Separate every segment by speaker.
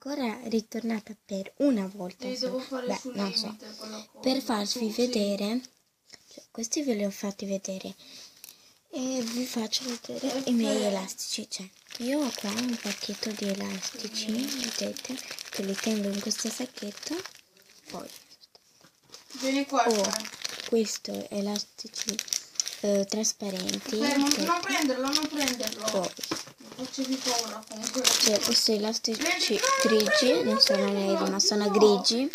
Speaker 1: ancora ritornata per una volta.
Speaker 2: Devo fare
Speaker 1: Beh,
Speaker 2: sul
Speaker 1: non so.
Speaker 2: limite quella cosa.
Speaker 1: Per farvi vedere, cioè, questi ve li ho fatti vedere e vi faccio vedere i miei elastici. Cioè, io ho qua un pacchetto di elastici, vedete, che li tengo in questo sacchetto. Poi
Speaker 2: Vieni qua.
Speaker 1: ho questo elastici trasparenti.
Speaker 2: Fermo, non prenderlo, non prenderlo.
Speaker 1: Poi
Speaker 2: Facevi paura comunque.
Speaker 1: c'è questi elastici grigi, non sono neri ma sono grigi.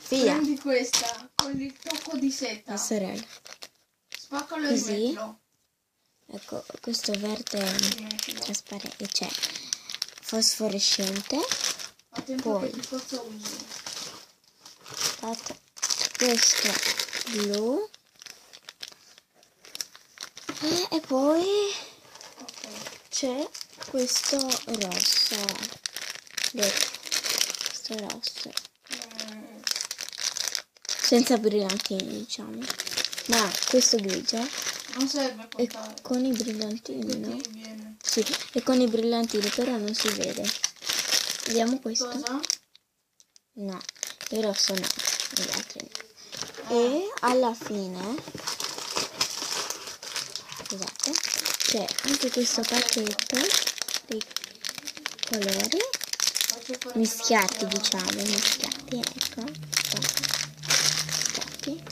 Speaker 1: Via.
Speaker 2: Prendi questa con il tocco di seta.
Speaker 1: La sorella.
Speaker 2: Spaccalo e
Speaker 1: Così.
Speaker 2: rimettilo.
Speaker 1: Ecco, questo verde trasparente, cioè fosforescente. Poi
Speaker 2: Cosa usi?
Speaker 1: Questo blu. E poi c'è questo rosso. Vedete? Questo rosso. Senza brillantini, diciamo. Ma questo grigio
Speaker 2: non serve
Speaker 1: è con i brillantini, no? Sì, è con i brillantini, però non si vede. Vediamo questo.
Speaker 2: Cosa?
Speaker 1: No, il rosso no, gli altri no. E alla fine, scusate, c'è anche questo pacchetto dei colori mischiati, diciamo, mischiati, ecco. Mischiati.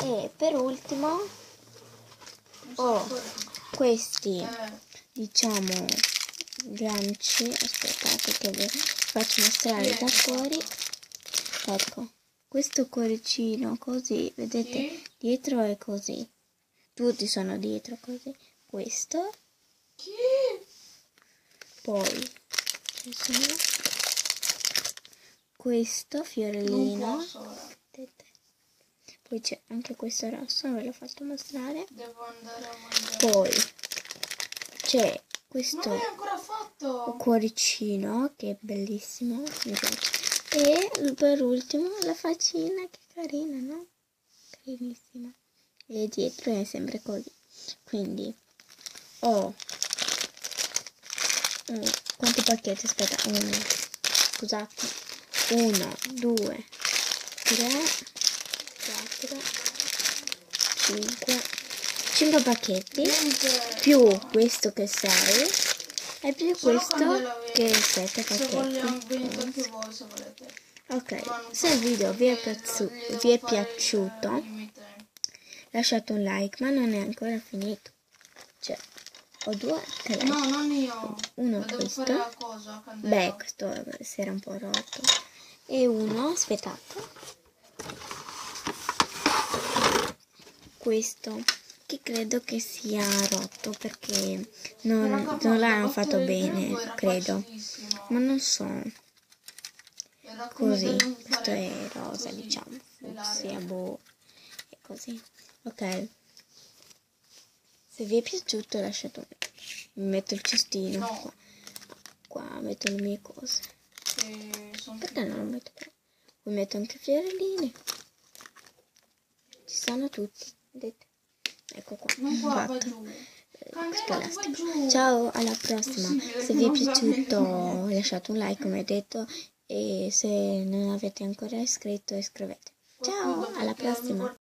Speaker 1: E per ultimo ho questi, diciamo, ganci. Aspettate che vi faccio mostrare da fuori. Ecco, questo cuoricino così, vedete, dietro è così. Tutti sono dietro così. Questo. Poi ci sono questo fiorellino. Vedete? Poi c'è anche questo rosso, ve l'ho fatto mostrare.
Speaker 2: Devo andare a mangiare.
Speaker 1: Poi c'è questo
Speaker 2: non l'hai ancora fatto.
Speaker 1: Cuoricino che è bellissimo, mi piace. E per ultimo la faccina, che carina, no? Carinissima. E dietro è sempre così. Quindi ho quanti pacchetti? Aspetta, scusate, 1, 2, 3, 4, 5 pacchetti, più questo che 6 e più questo che 7 pacchetti. Ok, se il video vi è piaciuto lasciate un like, ma non è ancora finito. Cioè, ho 2 telefoni.
Speaker 2: No, non io.
Speaker 1: Uno questo. Beh, questo si era un po' rotto. E uno, aspettate. Questo, che credo che sia rotto perché non l'hanno fatto bene, credo. Ma non so. Così, questo è rosa, diciamo. Fucsia, boh. E così. Ok. Se vi è piaciuto lasciate un like. Mi metto il cestino qua metto le mie cose. Perché non lo metto qua? Poi metto anche fiorellini. Ci sono tutti, vedete? Ecco qua. Ciao, alla prossima. Se vi è piaciuto lasciate un like, come ho detto, e se non avete ancora iscritto iscrivetevi. Ciao, alla prossima.